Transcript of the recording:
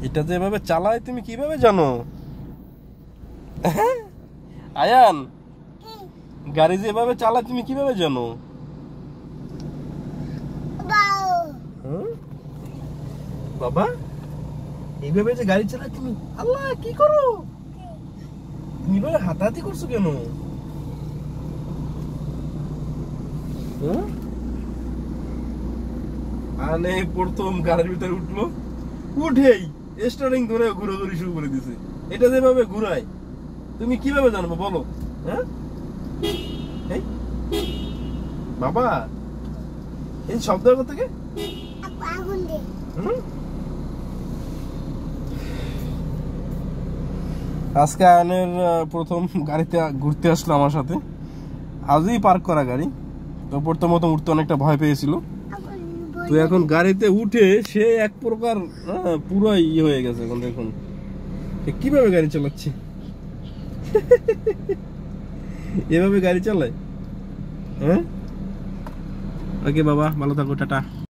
এটা যে এভাবে চালায় তুমি কিভাবে জানো? আয়ান, গাড়ি যে এভাবে চালায় তুমি কিভাবে জানো? বাবা, এইভাবে যে গাড়ি চালায় তুমি, আল্লাহ কি করো তুমি? এভাবে হাতাহাতি করছো কেন? আনে প্রথম গাড়ির ভিতরে উঠলো, উঠেই স্টারিং ধরে ঘুরাঘুরি শুরু করে দিছে। এটা যেভাবে ঘুরায় তুমি কিভাবে জানবো বলো? হ্যাঁ বাবা, এই শব্দ থেকে আজকে আয়নের প্রথম গাড়িতে ঘুরতে আসলো আমার সাথে। আজই পার্ক করা গাড়ি, তো প্রথম উঠতে অনেকটা ভয় পেয়েছিল। তো এখন গাড়িতে উঠে সে এক প্রকার পুরো ইয়ে হয়ে গেছে। এখন দেখুন কিভাবে গাড়ি চালাচ্ছে। এভাবে গাড়ি চালায়। হ্যাঁ, ওকে বাবা, ভালো থাকো, টাটা।